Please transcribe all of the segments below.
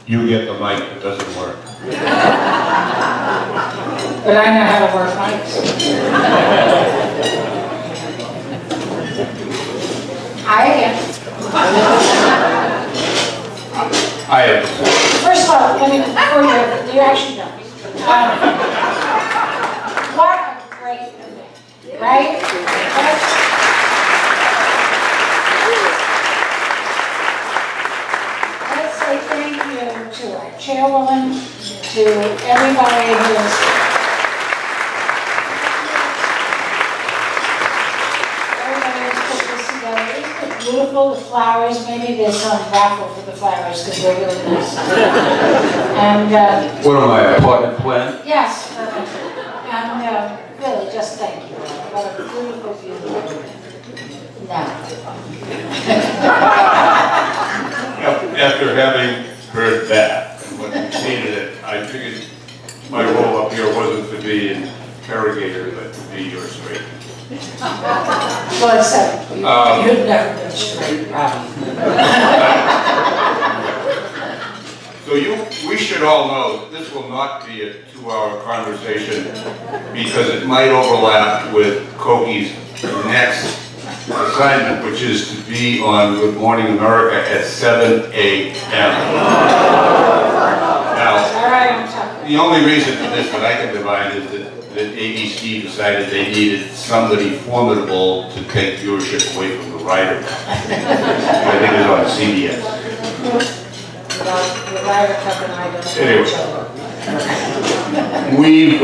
You get the mic, it doesn't work. But I know how to work mics. I am. I have. First of all, let me, before you actually don't. What a great event, right? Let's say thank you to our chairwoman, to everybody who is. Beautiful, the flowers, maybe there's some raffle for the flowers because they're really nice. And What am I, a potted plant? yes, and really just thank you. What a beautiful, beautiful event. Now. After having heard that and what preceded it, I figured my role up here wasn't to be an interrogator, but to be your straight. Well, except you've never been straight, Robbie. So we should all know that this will not be a 2-hour conversation because it might overlap with Cokie's next assignment, which is to be on Good Morning America at 7 a.m. Now, the only reason for this that I can divine is that ABC decided they needed somebody formidable to take viewership away from the writer. I think it was on CBS. The Ryder Cup and I don't know each other. We've,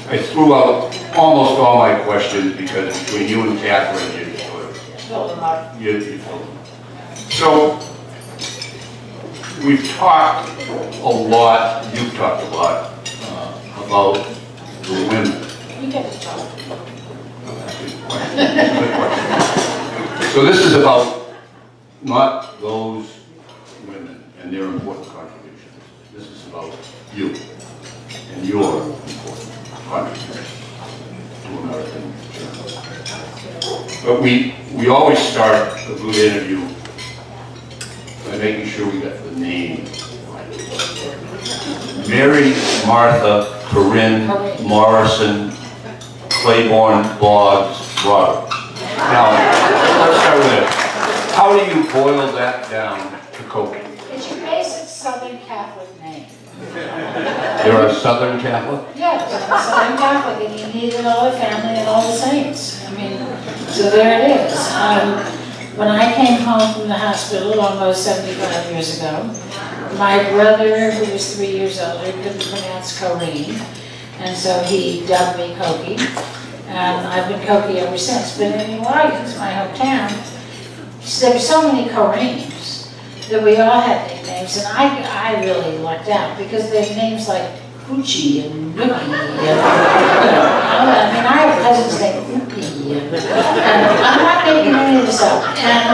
I threw out almost all my questions because between you and Catherine, you Fill them up. filled them. So, we've talked a lot, you've talked a lot about the women. You get to talk. So this is about not those women and their important contributions. This is about you and your important contributions to American journalism. But we always start a good interview by making sure we got the name right. Mary Martha Corinne Morrison Claiborne Boggs Roberts. Now, let's start with it. How do you boil that down to Cokie? It's your basic Southern Catholic name. You're a Southern Catholic? Yes, I'm a Southern Catholic, and you needed all the family and all the saints. I mean, so there it is. When I came home from the hospital almost 75 years ago, my brother, who was 3 years older, couldn't pronounce Corinne, and so he dubbed me Cokie, and I've been Cokie ever since. But in New Orleans, my hometown, there were so many Corinnes that we all had nicknames, and I really lucked out because they had names like Coochie and Nookie, and I mean, I have cousins named Ookie, and I'm not making any of this up. And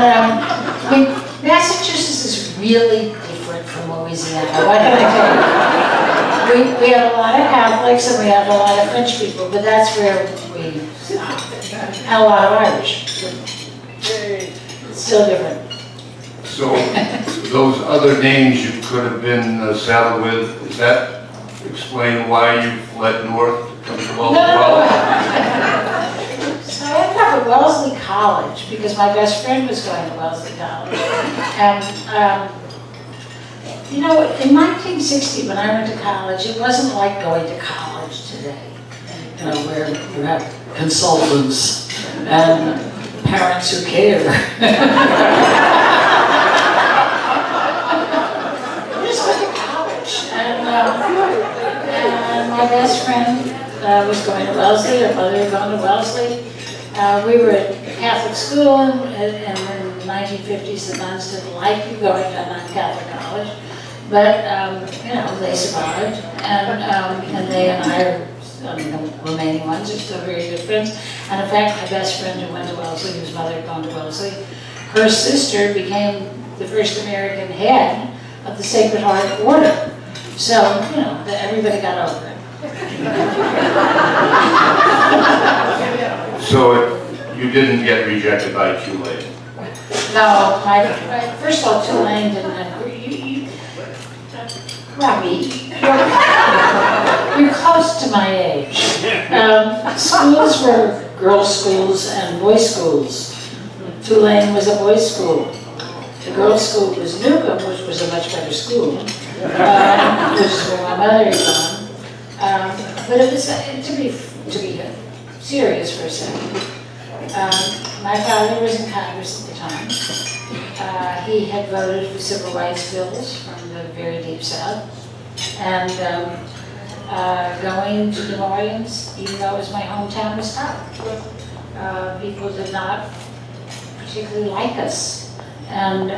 I mean, Massachusetts is really different from Louisiana. What can I tell you? We have a lot of Catholics and we have a lot of French people, but that's where we have a lot of Irish. It's still different. So, those other names you could have been saddled with, does that explain why you fled north to come to Wellesley? So I ended up at Wellesley College because my best friend was going to Wellesley College. And, you know, in 1960 when I went to college, it wasn't like going to college today. You know, where you have consultants and parents who care. And my best friend was going to Wellesley, her mother had gone to Wellesley. We were at Catholic school, and in the 1950s the nuns didn't like you going to a non-Catholic college, but you know, they survived, and they and I are, the remaining ones are still very good friends. And in fact, my best friend who went to Wellesley, whose mother had gone to Wellesley, her sister became the first American head of the Sacred Heart Order. So, you know, everybody got over it. So you didn't get rejected by Tulane? No, first of all, Tulane didn't have, Robbie, you're close to my age. Schools were girls' schools and boys' schools. Tulane was a boys' school. The girls' school was Newcomb, which was a much better school, which is where my mother had gone. But it was, to be serious for a second, my father was in Congress at the time. He had voted for civil rights bills from the very deep South. And going to Des Moines, even though it was my hometown, was tough. People did not particularly like us. And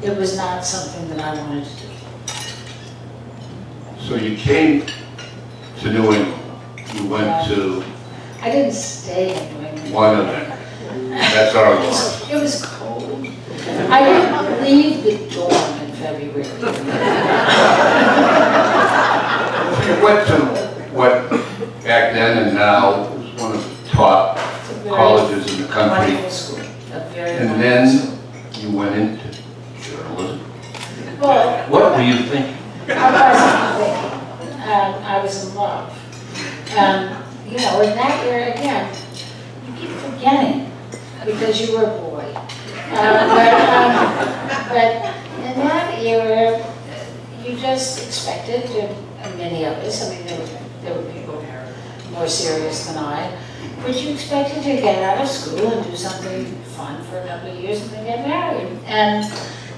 it was not something that I wanted to do. So you came to New England. You went to I didn't stay in New England. one of them. That's our law. It was cold. I didn't leave the dorm in February. You went to what back then and now was one of the top colleges in the country. Wonderful school. And then you went into journalism. Well, What were you thinking? I wasn't thinking. I was in love. You know, in that era, again, you keep forgetting because you were a boy. But in that era, you just expected, many of us, I mean, there were people more serious than I, but you expected to get out of school and do something fun for a couple of years and then get married and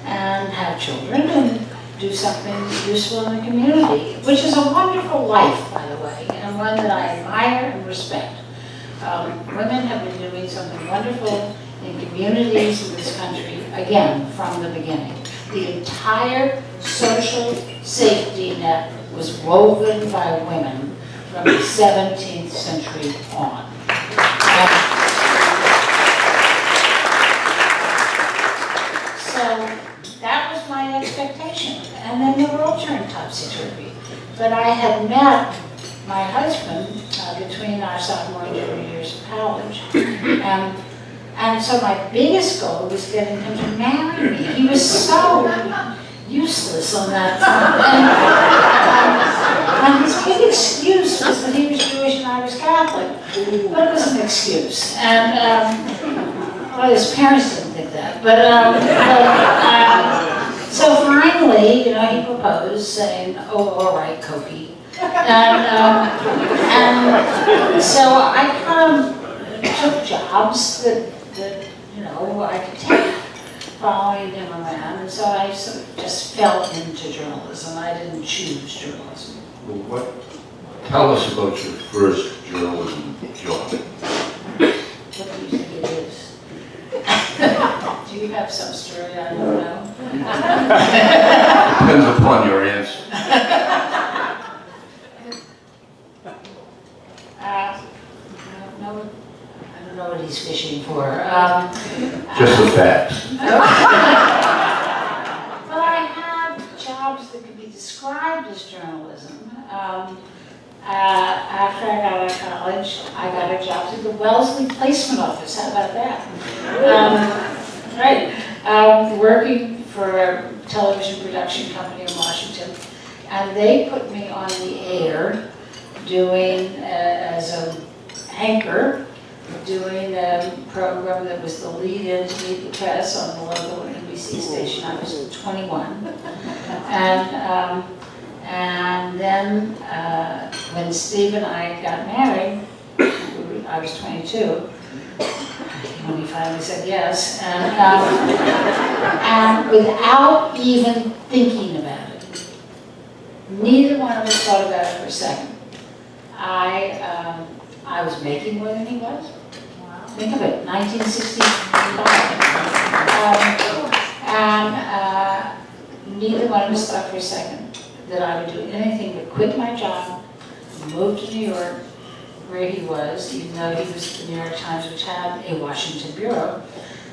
have children and do something useful in the community, which is a wonderful life, by the way, and one that I admire and respect. Women have been doing something wonderful in communities in this country, again, from the beginning. The entire social safety net was woven by women from the 17th century on. So that was my expectation. And then they were all turned topsy-turvy. But I had met my husband between our sophomore and junior years of college. And so my biggest goal was getting him to marry me. He was so useless on that front. And his big excuse was that he was Jewish and I was Catholic. But it was an excuse. And well, his parents didn't think that. So finally, you know, he proposed saying, "Oh, all right, Cokie." And so I kind of took jobs that you know, I could take following him around, and so I sort of just fell into journalism. I didn't choose journalism. Well, tell us about your first journalism job. What do you think it is? Do you have some story I don't know? Depends upon your answer. I don't know what he's fishing for. Just the facts. Well, I had jobs that could be described as journalism. After I got out of college, I got a job at the Wellesley Placement Office. How about that? Working for a television production company in Washington. And they put me on the air doing, as a anchor, doing a program that was the lead-in to Meet the Press on the local NBC station. I was 21. And then when Steve and I got married, I was 22, when he finally said yes, and without even thinking about it, neither one of us thought about it for a second. I was making more than he was. Think of it, 1965. Neither one of us thought for a second that I would do anything but quit my job, move to New York, where he was, even though he was at the New York Times, which had a Washington bureau,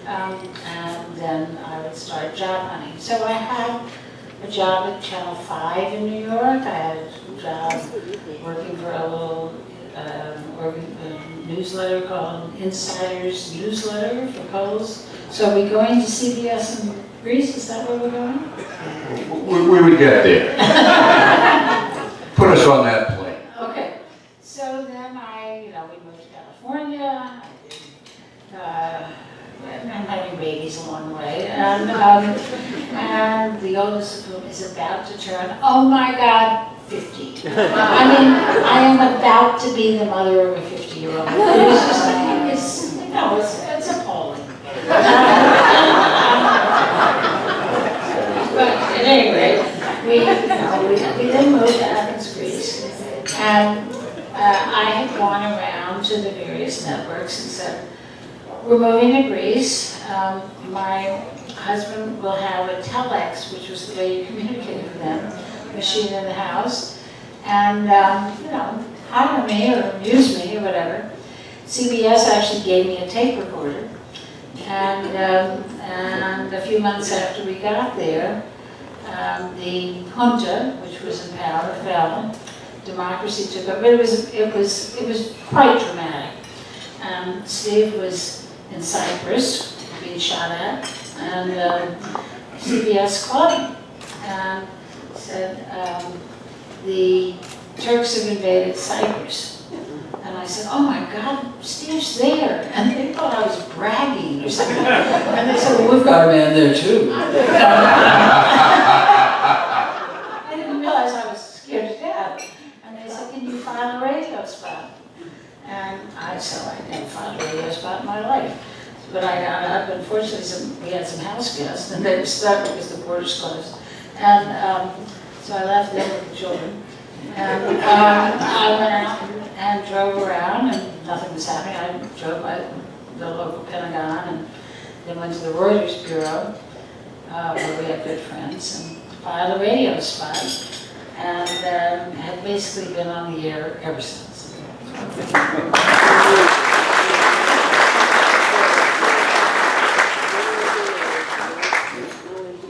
and then I would start job hunting. So I had a job at Channel 5 in New York. I had a job working for a little newsletter called Insider's Newsletter for Kohl's So are we going to CBS in Greece? Is that where we're going? We would get there. Put us on that plane. Okay. So then we moved to California. I'm having babies along the way, and the oldest of whom is about to turn, oh my God, 50. I am about to be the mother of a 50-year-old. It's appalling. But at any rate, we then moved to Athens, Greece, and I had gone around to the various networks and said, we're moving to Greece. My husband will have a telex, which was the way you communicated with them, machine in the house, and hire me or amuse me or whatever. CBS actually gave me a tape recorder, and a few months after we got there, the junta, which was in power, fell. Democracy took over. But it was quite dramatic. Steve was in Cyprus, being shot at, and CBS called him and said, the Turks have invaded Cyprus. And I said, oh my God, Steve's there. And they thought I was bragging or something. And they said, well, we've got a man there too. I didn't realize I was scared to death. And they said, can you file a radio spot? And I never filed a radio spot in my life. But I got up, unfortunately, we had some house guests, and they were stuck because the borders closed. And so I left them with the children. And I went out and drove around, and nothing was happening. I drove by the local Pentagon, and then went to the Reuters Bureau, where we had good friends, and filed a radio spot, and have basically been on the air ever since.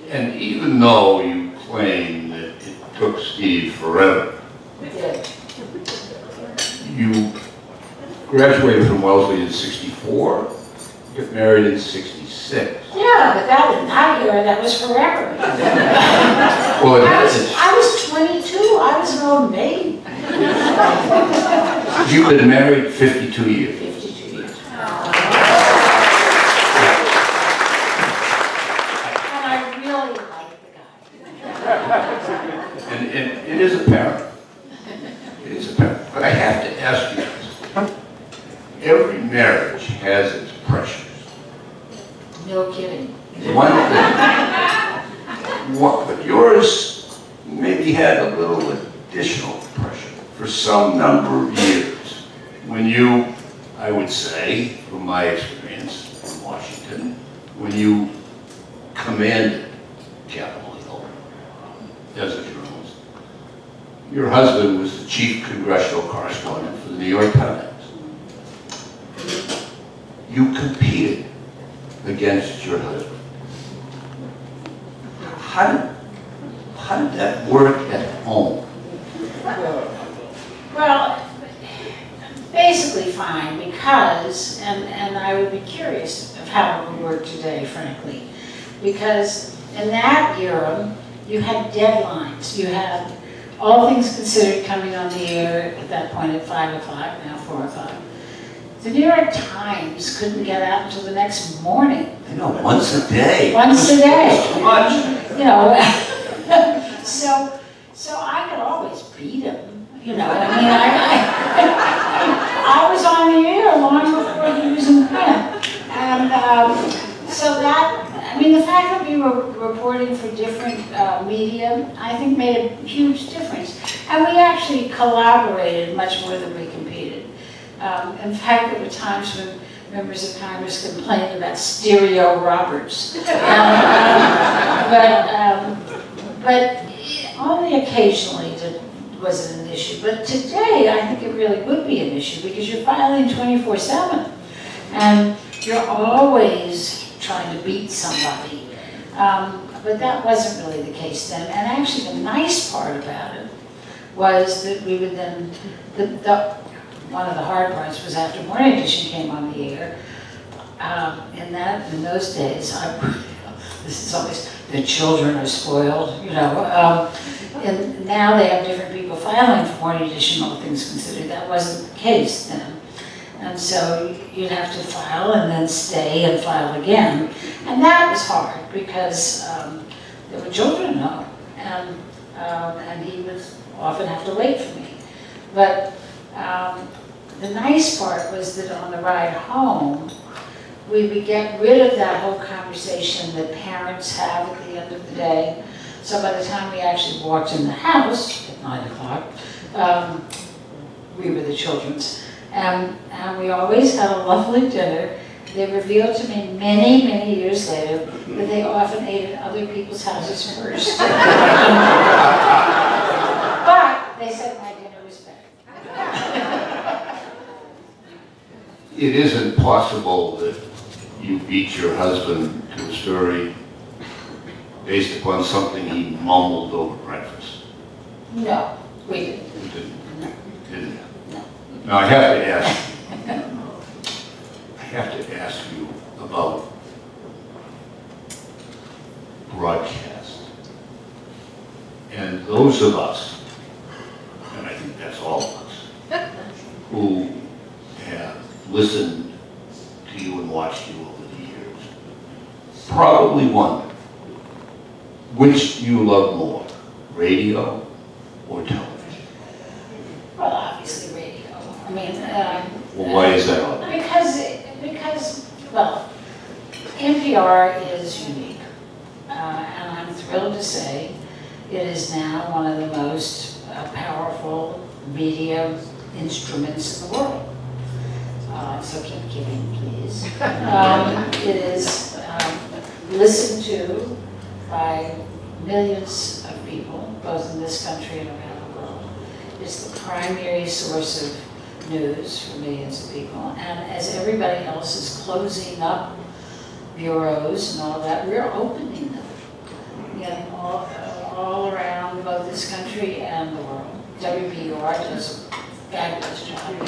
And even though you claim that it took Steve forever, you graduated from Wellesley in '64, got married in '66. Yeah, but that was not here, that was forever. Well, I was 22, I was an old maid. You've been married 52 years. 52 years. And I really like the guy. And it is apparent. It is apparent. But I have to ask you this. Every marriage has its pressures. No kidding. One thing. But yours maybe had a little additional pressure for some number of years. When you, I would say, from my experience in Washington, when you commanded Capitol Hill as a journalist, your husband was the chief congressional correspondent for the New York Times. You competed against your husband. How did that work at home? Well, basically fine, because, and I would be curious of how it would work today, frankly, because in that era, you had deadlines. You had All Things Considered coming on the air at that point at 5 o'clock, now 4 o'clock. The New York Times couldn't get out until the next morning. I know, once a day. Once a day. Too much. You know, so I could always beat him. You know, I mean, I was on the air long before he was in print. And so that, I mean, the fact that we were reporting for different media, I think made a huge difference. And we actually collaborated much more than we competed. In fact, there were times when members of Congress complained about Stereo Roberts. But only occasionally was it an issue. But today, I think it really would be an issue because you're filing 24/7. And you're always trying to beat somebody. But that wasn't really the case then. And actually, the nice part about it was that we would then, one of the hard parts was after Morning Edition came on the air, in those days, this is always, the children are spoiled, you know. And now they have different people filing for one edition, all things considered. That wasn't the case then. And so you'd have to file and then stay and file again. And that was hard because there were children at home. And he would often have to wait for me. But the nice part was that on the ride home, we would get rid of that whole conversation that parents have at the end of the day. So by the time we actually walked in the house at 9 o'clock, we were the children's. And we always had a lovely dinner. They revealed to me many, many years later that they often ate at other people's houses first. But they said my dinner was better. It isn't possible that you beat your husband to a story based upon something he mumbled over breakfast. No, we didn't. You didn't? No. Didn't? No. Now I have to ask you about broadcast. And those of us, and I think that's all of us, who have listened to you and watched you over the years, probably wonder which you love more, radio or television? Well, obviously radio. I mean, Well, why is that all? because, well, NPR is unique. And I'm thrilled to say it is now one of the most powerful media instruments in the world. So keep giving, please. It is listened to by millions of people, both in this country and around the world. It's the primary source of news for millions of people. And as everybody else is closing up bureaus and all that, we're opening them. Again, all around both this country and the world. WBUR does a fabulous job here.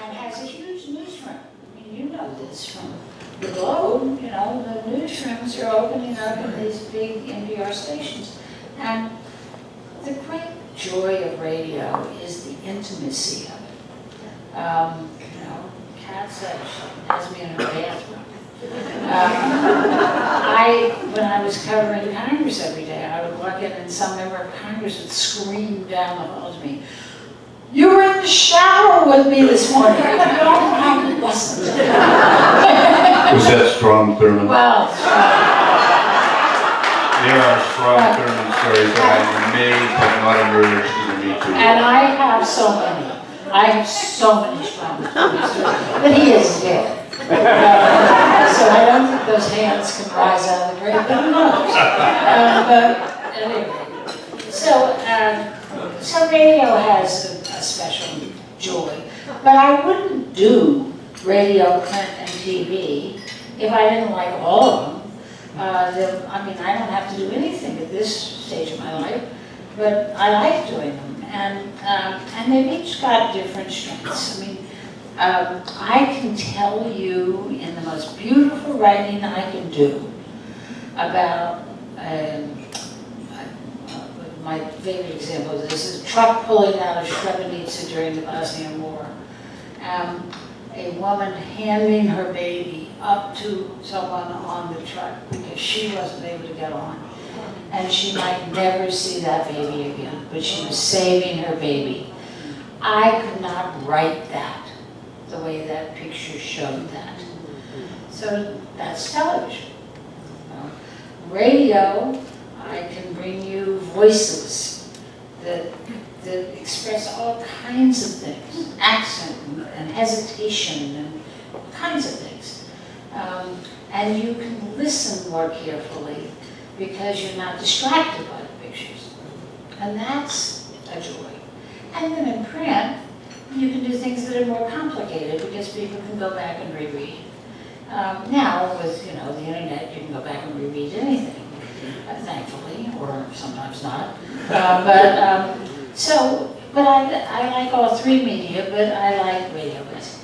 And has a huge newsroom. I mean, you know this from the Globe, you know, the newsrooms are opening up in these big NPR stations. And the great joy of radio is the intimacy of it. You know, Kat said she has me in her bathroom. When I was covering Congress every day, I would walk in and some member of Congress would scream down the hall to me, "You were in the shower with me this morning." No, I wasn't. Was that strong Thurman? Well, There are strong Thurman stories that I'm amazed have not emerged in the Me Too. and I have so many. I have so many strong Thurman stories. But he is dead. So I don't think those hands can rise out of the grave, but who knows? But anyway, so radio has a special joy, but I wouldn't do radio, print, and TV if I didn't like all of them. I mean, I don't have to do anything at this stage of my life, but I like doing them, and they've each got different strengths. I mean, I can tell you in the most beautiful writing I can do about, my favorite example of this is a truck pulling out of Srebrenica during the Bosnian War. A woman handing her baby up to someone on the truck because she wasn't able to get on. And she might never see that baby again, but she was saving her baby. I could not write that the way that picture showed that. So that's television. Radio, I can bring you voices that express all kinds of things, accent and hesitation and all kinds of things. And you can listen more carefully because you're not distracted by the pictures. And that's a joy. And then in print, you can do things that are more complicated because people can go back and reread. Now with the internet, you can go back and reread anything, thankfully, or sometimes not. So But I like all three media, but I like radio best.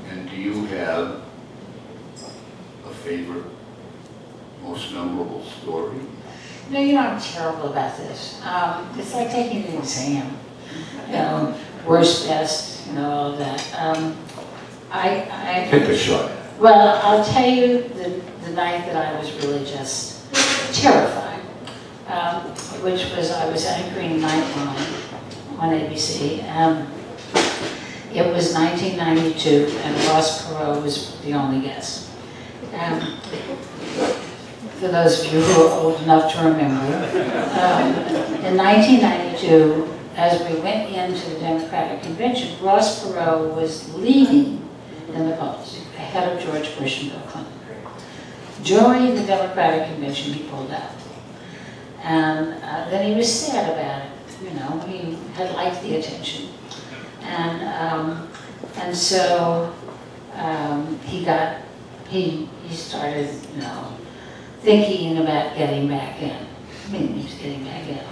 And do you have a favorite, most memorable story? No, you know, I'm terrible about this. It's like taking an exam. You know, worst, best, you know, all of that. Take a shot at it. Well, I'll tell you the night that I was really just terrified, which was I was anchoring Nightline on ABC. It was 1992, and Ross Perot was the only guest. For those of you who are old enough to remember, in 1992, as we went into the Democratic Convention, Ross Perot was leading in the polls, ahead of George Bush and Bill Clinton. During the Democratic Convention, he pulled out. And then he was sad about it. You know, he had liked the attention. And so he started, you know, thinking about getting back in. I mean, he was getting back in.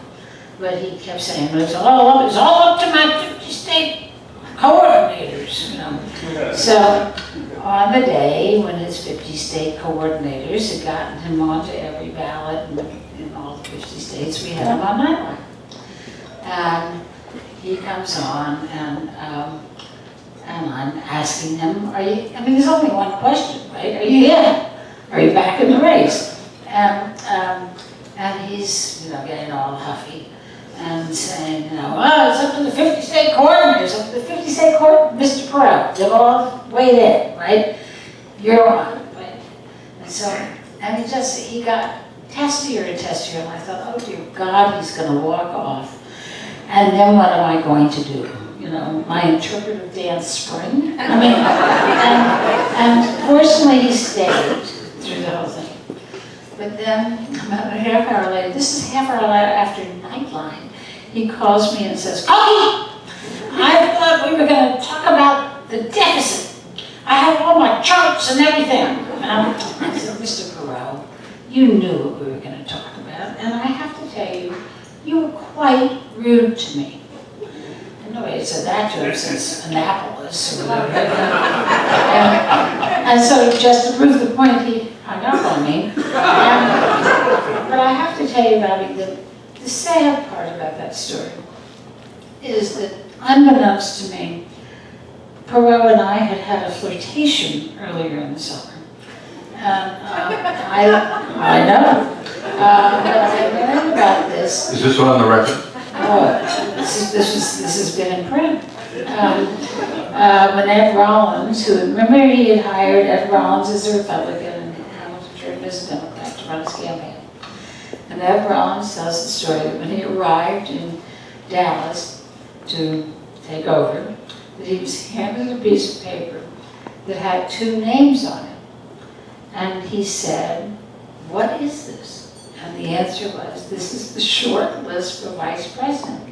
But he kept saying, it's all up to my 50 state coordinators, you know. So on the day when his 50 state coordinators had gotten him onto every ballot in all the 50 states, we had him on Nightline. And he comes on, and I'm asking him, there's only one question, right? Are you in? Are you back in the race? And he's, you know, getting all huffy and saying, you know, it's up to the 50 state coordinators, up to the 50 state Mr. Perot, they've all weighed in, right? You're on, right? And so, and he got testier and testier, and I thought, oh dear God, he's going to walk off. And then what am I going to do? You know, my interpretive dance spring? I mean, and fortunately he stayed through the whole thing. But then, about a half hour later, this is half hour after Nightline, he calls me and says, Cokie, I thought we were going to talk about the deficit. I have all my charts and everything. I said, Mr. Perot, you knew what we were going to talk about, and I have to tell you, you were quite rude to me. And nobody had said that to him since Annapolis or whatever. And so just to prove the point, he hung up on me. But I have to tell you, Robbie, that the sad part about that story is that, unbeknownst to me, Perot and I had a flirtation earlier in the summer. I know. But I learned about this. Is this on the record? This has been in print. When Ed Rollins, remember he had hired Ed Rollins as a Republican and Hamilton Jordan as a Democrat to run his campaign. And Ed Rollins tells the story that when he arrived in Dallas to take over, that he was handed a piece of paper that had two names on it. And he said, what is this? And the answer was, this is the short list for vice president.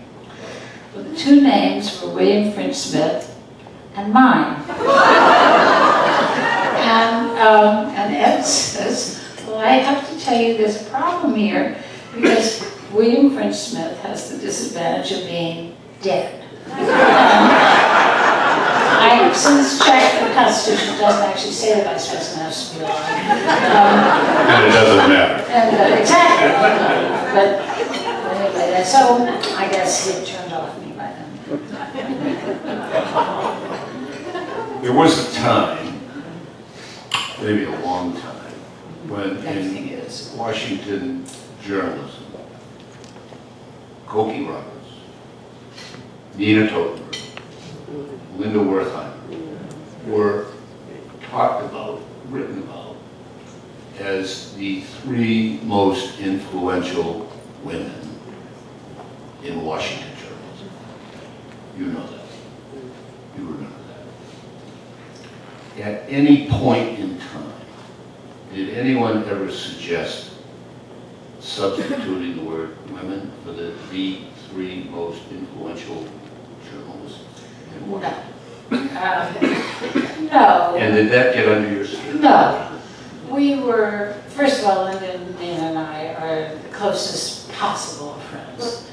Well, the two names were William French Smith and mine. And Ed says, well, I have to tell you there's a problem here because William French Smith has the disadvantage of being dead. I have since checked the Constitution. It doesn't actually say the vice president has to be alive. And it doesn't matter. Exactly. But anyway, so I guess he had turned off me by then. There was a time, maybe a long time, when Everything in is. Washington journalism, Cokie Roberts, Nina Totenberg, Linda Wertheimer were talked about, written about, as the three most influential women in Washington journalism. You know that. You remember that. At any point in time, did anyone ever suggest substituting the word women for the three most influential journalists in Washington? No. And did that get under your skin? No. We were, first of all, Linda and I are the closest possible of friends.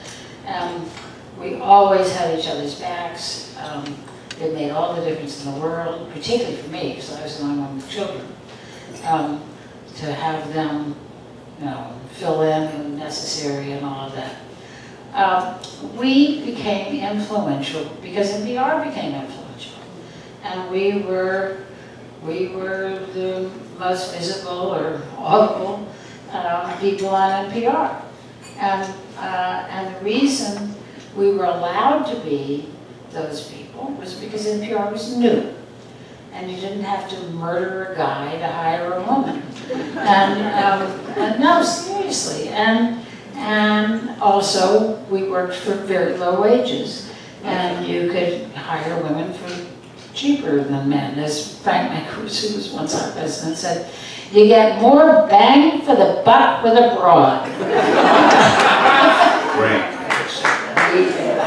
We always had each other's backs. It made all the difference in the world, particularly for me, because I was the only one with children. To have them, fill in when necessary and all of that. We became influential because NPR became influential, and we were the most visible or audible people on NPR, and the reason we were allowed to be those people was because NPR was new. And you didn't have to murder a guy to hire a woman. And no, seriously. And also, we worked for very low wages. And you could hire women for cheaper than men. As Frank McCready, who was once our president, said, you get more bang for the buck with a broad.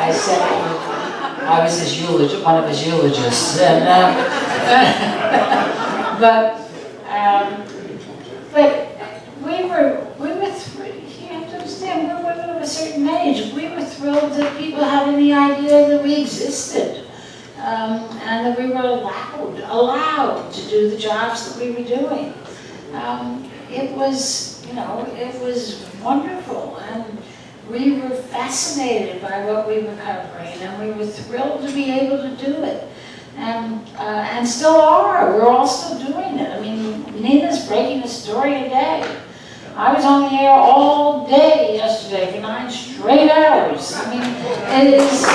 I said, I was his eulogist, one of his eulogists. But we were you have to understand, we were women of a certain age. We were thrilled that people had any idea that we existed. And that we were allowed to do the jobs that we were doing. It was, it was wonderful. And we were fascinated by what we were covering, and we were thrilled to be able to do it. And still are. We're all still doing it. I mean, Nina's breaking a story a day. I was on the air all day yesterday for 9 straight hours. I mean, it is,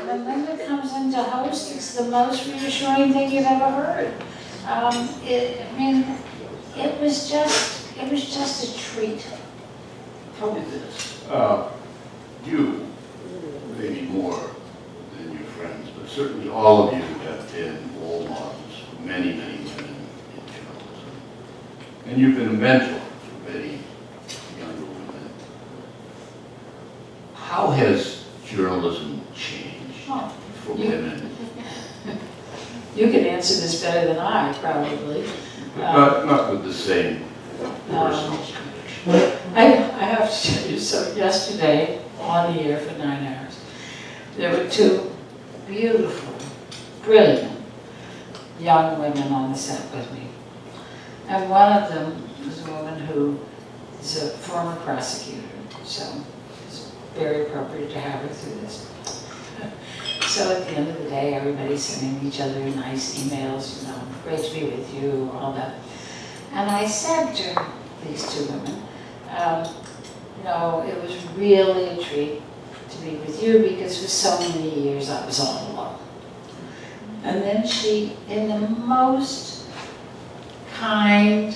when Linda comes in to host, it's the most reassuring thing you've ever heard. It was just a treat. Tell me this. You, maybe more than your friends, but certainly all of you have been role models for many, many women in journalism. And you've been a mentor for many younger women. How has journalism changed for women? You can answer this better than I, probably. Not with the same personal connection. I have to tell you, so yesterday, on the air for 9 hours, there were 2 beautiful, brilliant young women on the set with me. And one of them was a woman who is a former prosecutor, so it's very appropriate to have her through this. So at the end of the day, everybody's sending each other nice emails, great to be with you, all that. And I said to these 2 women, it was really a treat to be with you because for so many years I was all alone. And then she, in the most kind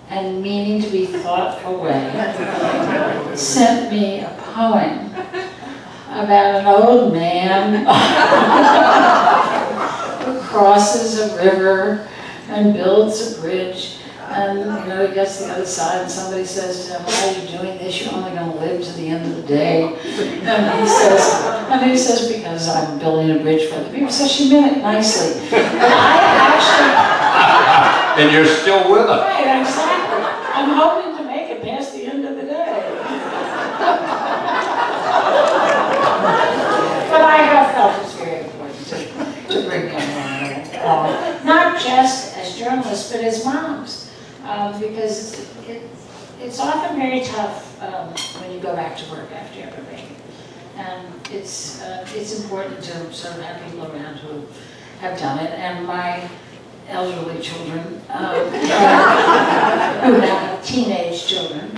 and meaning to be thoughtful way, sent me a poem about an old man who crosses a river and builds a bridge. And he gets to the other side and somebody says to him, why are you doing this? You're only going to live to the end of the day. And he says, because I'm building a bridge for other people. So she meant it nicely. And I actually... And you're still with us. Right, exactly. I'm hoping to make it past the end of the day. But I have felt it's very important to bring them along. Not just as journalists, but as moms. Because it's often very tough when you go back to work after you have a baby. And it's important to sort of have people around who have done it. And my elderly children, who have teenage children,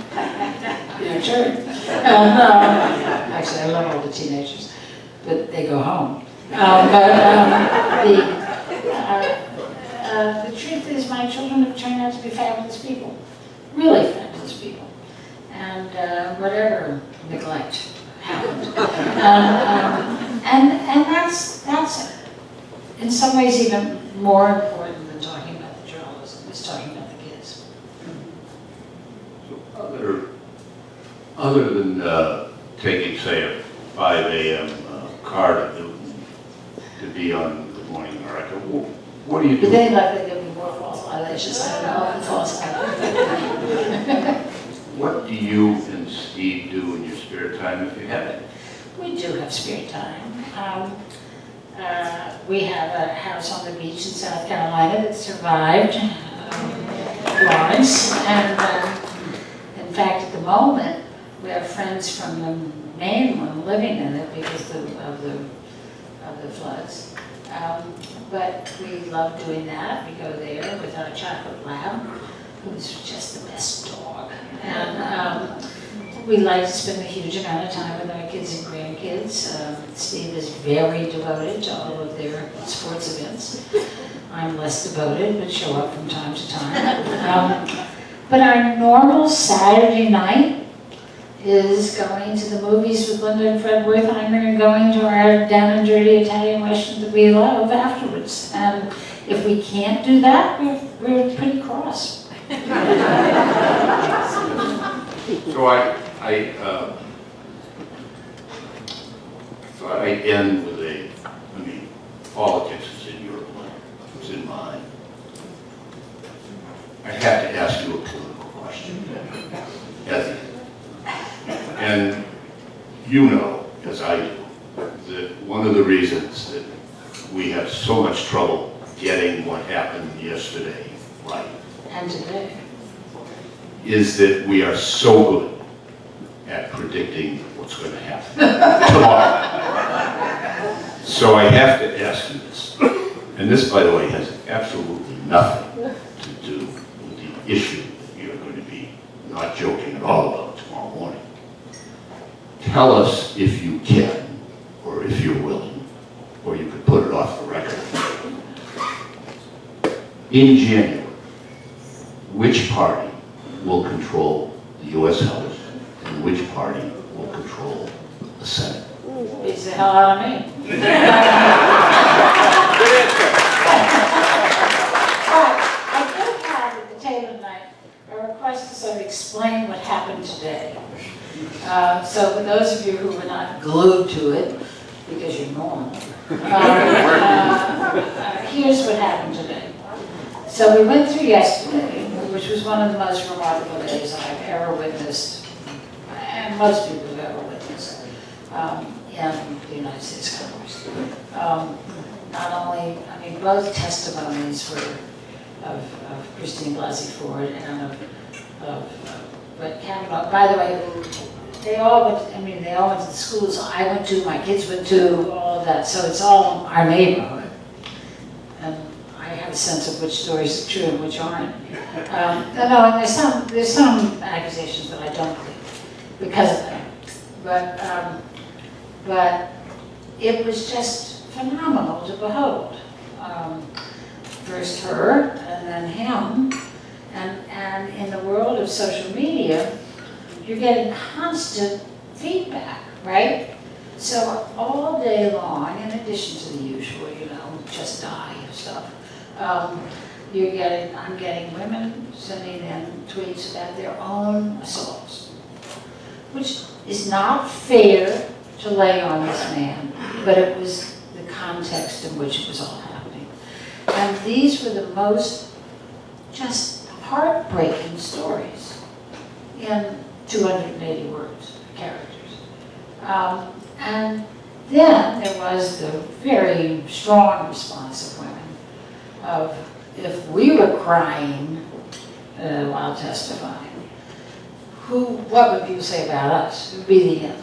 actually I love all the teenagers, but they go home. The truth is my children have turned out to be fabulous people, really fabulous people, and whatever neglect happened. And that's in some ways even more important than talking about the journalism, is talking about the kids. So other than taking, say, a 5 a.m. Car to be on Good Morning America, what do you do? Did they like they give me more false eyelashes. I don't know if false eyelashes. What do you and Steve do in your spare time if you have it? We do have spare time. We have a house on the beach in South Carolina that survived Florence, and in fact, at the moment, we have friends from the mainland living in it because of the floods. But we love doing that. We go there with our chocolate lab, who's just the best dog. And we like to spend a huge amount of time with our kids and grandkids. Steve is very devoted to all of their sports events. I'm less devoted, but show up from time to time. But our normal Saturday night is going to the movies with Linda and Fred Wertheimer and going to our down and dirty Italian restaurant that we love afterwards. And if we can't do that, we're pretty cross. So I thought I'd end with politics is in your blood, it's in mine. I have to ask you a political question, Kathy. And you know, as I do, that one of the reasons that we have so much trouble getting what happened yesterday right, And today. is that we are so good at predicting what's going to happen tomorrow. So I have to ask you this, and this, by the way, has absolutely nothing to do with the issue that you're going to be not joking at all about tomorrow morning. Tell us if you can, or if you're willing, or you could put it off the record. In January, which party will control the U.S. House and which party will control the Senate? Beats the hell out of me. But I do have at the table tonight a request to sort of explain what happened today. So for those of you who were not glued to it, because you're normal, here's what happened today. So we went through yesterday, which was one of the most remarkable days I've ever witnessed, and most people have ever witnessed, in the United States Congress. Not only, I mean, both testimonies were of Christine Blasey Ford and of Brett Kavanaugh. By the way, they all went to the schools I went to, my kids went to, all of that, so it's all our neighborhood. And I have a sense of which stories are true and which aren't. And there's some accusations that I don't believe because of that. But it was just phenomenal to behold. First her, and then him, and in the world of social media, you're getting constant feedback, right? So all day long, in addition to the usual, just die stuff, I'm getting women sending in tweets about their own assaults, which is not fair to lay on this man, but it was the context in which it was all happening. And these were the most just heartbreaking stories in 280 words, characters. And then there was the very strong response of women of, if we were crying while testifying, what would people say about us? It would be the end.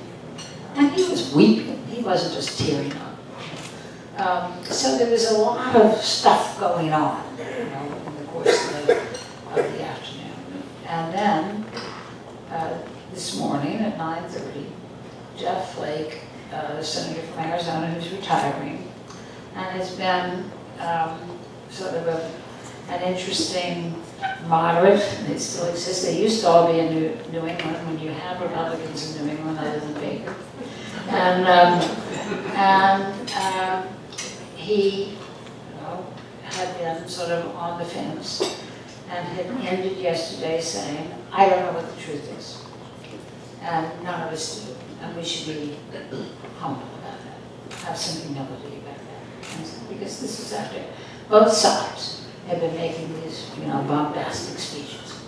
And he was weeping, he wasn't just tearing up. So there was a lot of stuff going on, in the course of the afternoon. And then, this morning at 9:30, Jeff Flake, the senator from Arizona who's retiring, and has been sort of an interesting moderate. They still exist. They used to all be in New England when you had Republicans in New England other than Baker. And he had been sort of on the fence and had ended yesterday saying, I don't know what the truth is. And none of us do. And we should be humble about that. Have some humility about that. Because this is after both sides had been making these, bombastic speeches.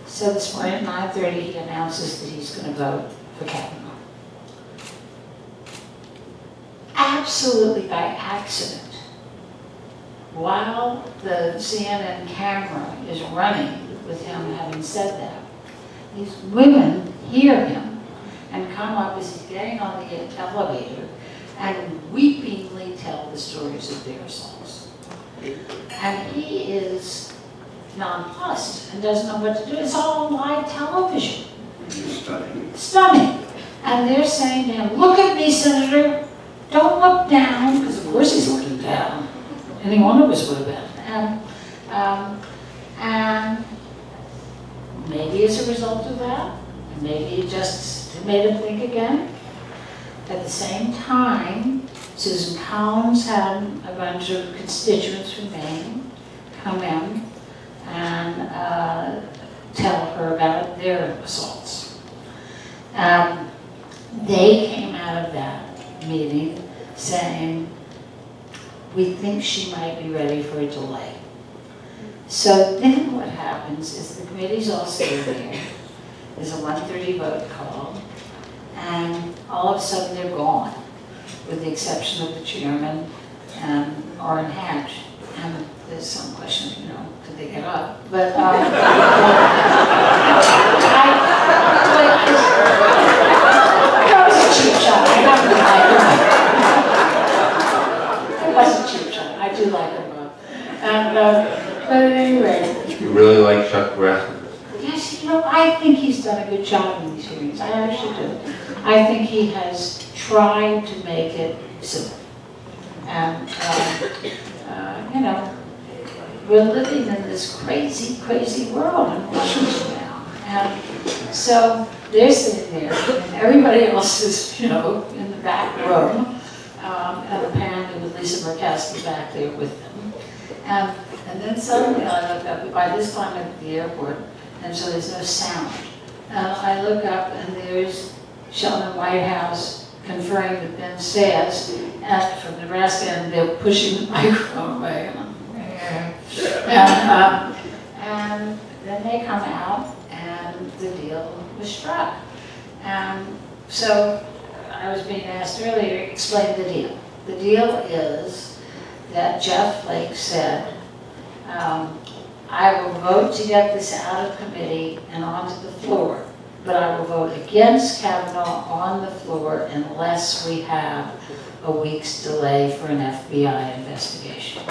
So this morning at 9:30, he announces that he's going to vote for Kavanaugh. Absolutely by accident, while the CNN camera is running with him having said that, these women hear him and come up as he's getting on the elevator and weepingly tell the stories of their assaults. And he is nonplussed and doesn't know what to do. It's all on live television. Stunning. Stunning. And they're saying to him, look at me, Senator. Don't look down, because of course he's looking down. Any one of us would have been. And maybe as a result of that, maybe it just made him think again. At the same time, Susan Collins had a bunch of constituents from Maine come in and tell her about their assaults. They came out of that meeting saying, we think she might be ready for a delay. So then what happens is the committee's all sitting there, there's a 1:30 vote call, and all of a sudden they're gone, with the exception of the chairman and Orrin Hatch. And there's some question, could they get up? But that was a cheap shot. I don't like him. It was a cheap shot. I do like him, Bob. And but at any rate, You really like Chuck Grassley? yes, I think he's done a good job in these hearings. I actually do. I think he has tried to make it simple. And we're living in this crazy, crazy world in Washington now. And so they're sitting there, and everybody else is, in the back room, and apparently with Lisa Murkowski back there with them. And then suddenly I look up, by this time I'm at the airport, and so there's no sound. I look up and there's Sheldon Whitehouse conferring with Ben Sayers from Nebraska, and they're pushing the microphone away. And then they come out, and the deal was struck. And so I was being asked earlier, explain the deal. The deal is that Jeff Flake said, I will vote to get this out of committee and onto the floor, but I will vote against Kavanaugh on the floor unless we have a week's delay for an FBI investigation.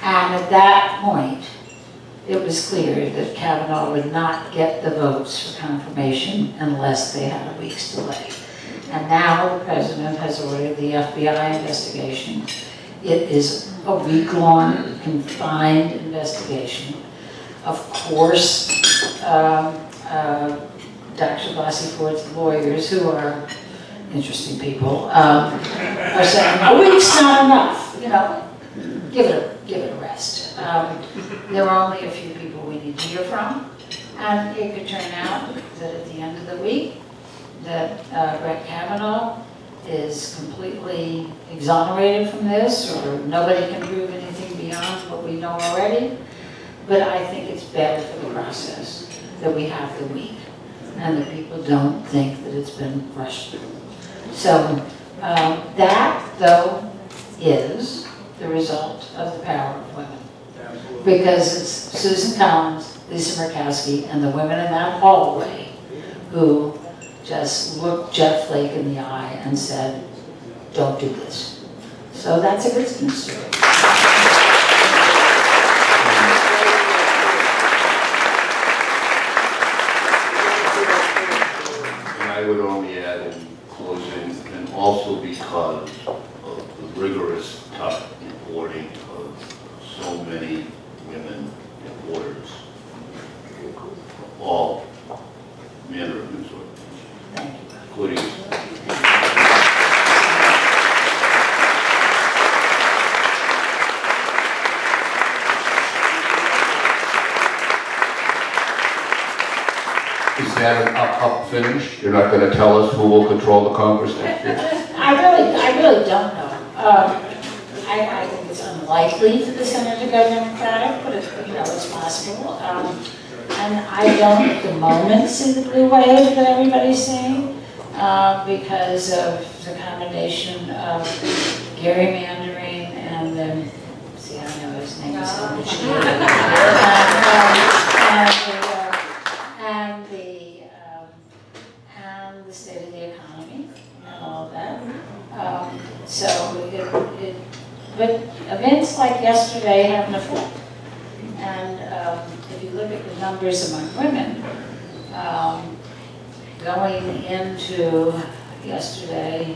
And at that point, it was clear that Kavanaugh would not get the votes for confirmation unless they had a week's delay. And now the president has ordered the FBI investigation. It is a week-long confined investigation. Of course, Dr. Blasey Ford's lawyers, who are interesting people, are saying, a week's not enough, give it a rest. There are only a few people we need to hear from, and it could turn out that at the end of the week, that Brett Kavanaugh is completely exonerated from this, or nobody can prove anything beyond what we know already. But I think it's better for the process that we have the week, and that people don't think that it's been rushed through. So that, though, is the result of the power of women. Because it's Susan Collins, Lisa Murkowski, and the women in that hallway who just looked Jeff Flake in the eye and said, don't do this. So that's a good story. And I would only add in closing, and also because of the rigorous, tough reporting of so many women reporters, all manner of news organizations, including Is that an up finish? You're not going to tell us who will control the Congress next year? I really don't know. I think it's unlikely for the Senate to go Democratic, but it's possible. And I don't at the moment see the blue wave that everybody's seeing because of the combination of gerrymandering and then, see, I know his name is so much and the state of the economy and all that. But events like yesterday have an effect. And if you look at the numbers among women, going into yesterday,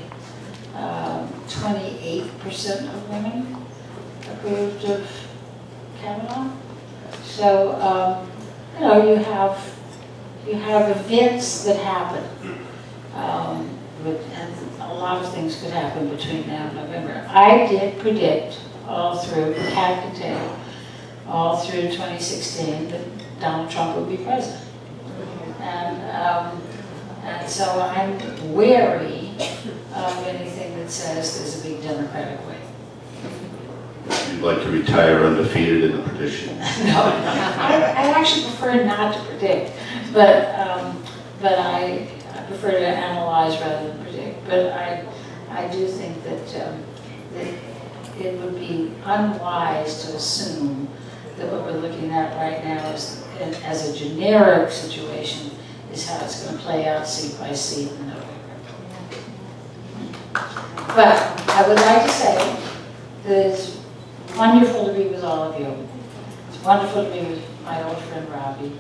28% of women approved of Kavanaugh. So, you have events that happen. And a lot of things could happen between now and November. I did predict all through, cat to tail, all through 2016 that Donald Trump would be president. And so I'm wary of anything that says there's a big Democratic win. You'd like to retire undefeated in the prediction? No, I actually prefer not to predict, but I prefer to analyze rather than predict. But I do think that it would be unwise to assume that what we're looking at right now as a generic situation is how it's going to play out seat by seat in November. But I would like to say that it's wonderful to be with all of you. It's wonderful to be with my old friend Robbie,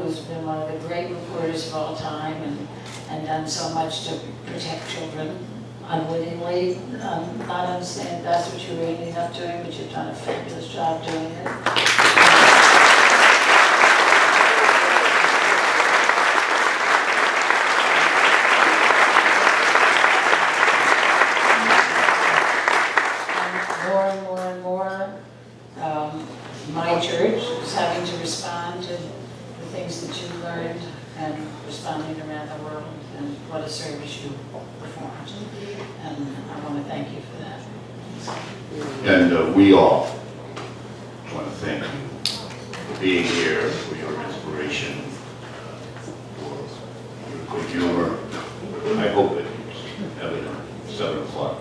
who's been one of the great reporters of all time and done so much to protect children unwittingly. Not understand that's what you're ending up doing, but you've done a fabulous job doing it. My church is having to respond to the things that you learned and responding around the world, and what a service you performed. And I want to thank you for that. And we all want to thank you for being here, for your inspiration, for your good humor. I hope it's evident 7 o'clock.